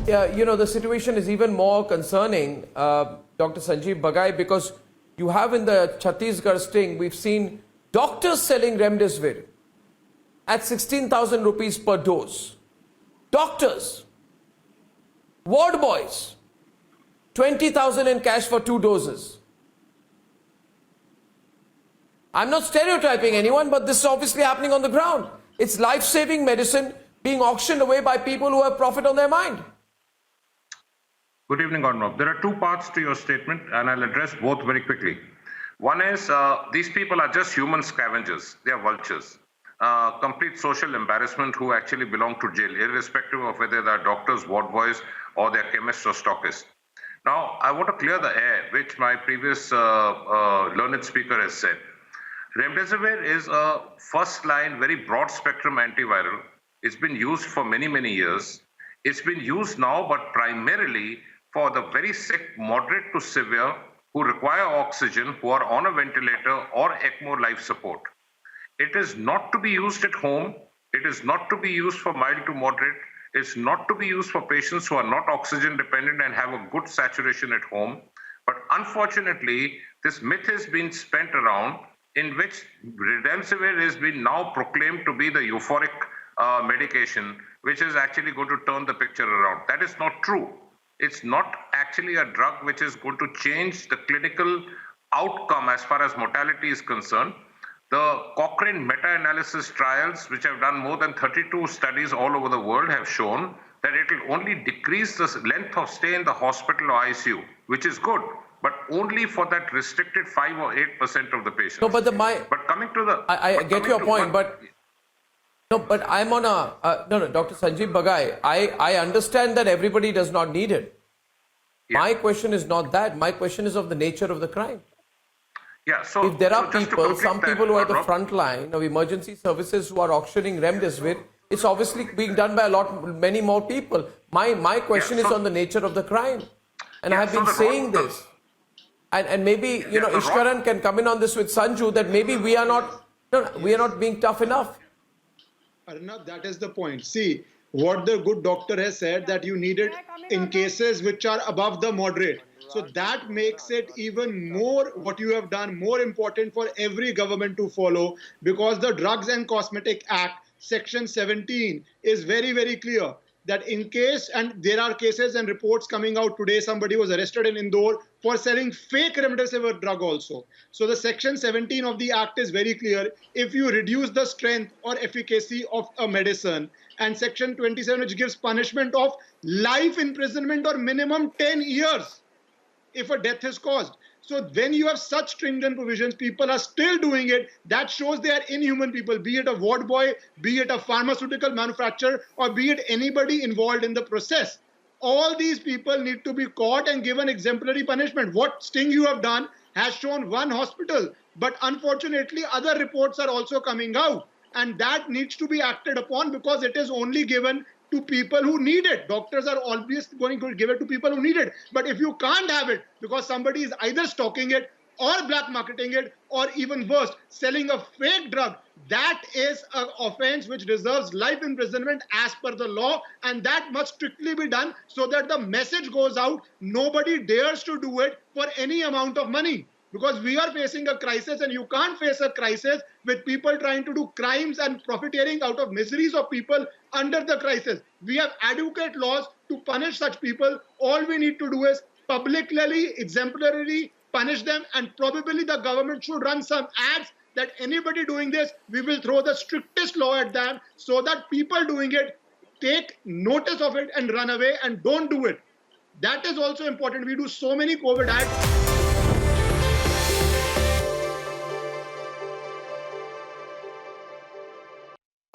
the situation is even more concerning, Dr. Sanjeev Bagai, because you have in the Chhattisgarh sting, we've seen doctors selling remdesivir at 16,000 rupees per dose. Doctors, ward boys, 20,000 in cash for 2 doses. I'm not stereotyping anyone, but this is obviously happening on the ground. It's life-saving medicine being auctioned away by people who have profit on their mind. Good evening, Arnab. There are two parts to your statement, and I'll address both very quickly. One is these people are just human scavengers. They are vultures. Complete social embarrassment who actually belong to jail, irrespective of whether they are doctors, ward boys, or they are chemists or stockists. Now, I want to clear the air, which my previous learned speaker has said. Remdesivir is a first-line, very broad-spectrum antiviral. It's been used for many, many years. It's been used now, but primarily for the very sick, moderate to severe, who require oxygen, who are on a ventilator or ECMO life support. It is not to be used at home. It is not to be used for mild to moderate. It's not to be used for patients who are not oxygen dependent and have a good saturation at home. But unfortunately, this myth has been spent around in which remdesivir has been now proclaimed to be the euphoric medication, which is actually going to turn the picture around. That is not true. It's not actually a drug which is going to change the clinical outcome as far as mortality is concerned. The Cochrane meta-analysis trials, which have done more than 32 studies all over the world, have shown that it will only decrease the length of stay in the hospital or ICU, which is good, but only for that restricted 5 or 8% of the patients. No, but but coming to the... I get your point, but... No, but I'm on no, Dr. Sanjeev Bagai, I understand that everybody does not need it. Yeah. My question is not that. My question is of the nature of the crime. Yeah, so if there are people, some people who are at the Rob, front line of emergency services who are auctioning remdesivir, it's obviously being done by many more people. My question is on the nature of the crime. And I have been saying this. And maybe, Ishwaran can come in on this with Sanju, that maybe we are not being tough enough. Arnab, that is the point. See, what the good doctor has said, that you need it in cases which are above the moderate. So that makes it even more, what you have done, more important for every government to follow, because the Drugs and Cosmetic Act, Section 17, is very, very clear that in case, and there are cases and reports coming out today, somebody was arrested in Indore for selling fake remdesivir drug also. So the Section 17 of the Act is very clear. If you reduce the strength or efficacy of a medicine, and Section 27, which gives punishment of life imprisonment or minimum 10 years if a death is caused. So when you have such stringent provisions, people are still doing it. That shows they are inhuman people, be it a ward boy, be it a pharmaceutical manufacturer, or be it anybody involved in the process. All these people need to be caught and given exemplary punishment. What sting you have done has shown one hospital, but unfortunately other reports are also coming out, and that needs to be acted upon, because it is only given to people who need it. Doctors are always going to give it to people who need it. But if you can't have it because somebody is either stocking it or black marketing it, or even worse, selling a fake drug, that is an offense which deserves life imprisonment as per the law, and that must strictly be done so that the message goes out. Nobody dares to do it for any amount of money. Because we are facing a crisis, and you can't face a crisis with people trying to do crimes and profiteering out of miseries of people under the crisis. We have adequate laws to punish such people. All we need to do is publicly, exemplarily punish them, and probably the government should run some ads that anybody doing this, we will throw the strictest law at them, so that people doing it take notice of it and run away and don't do it. That is also important. We do so many COVID ads.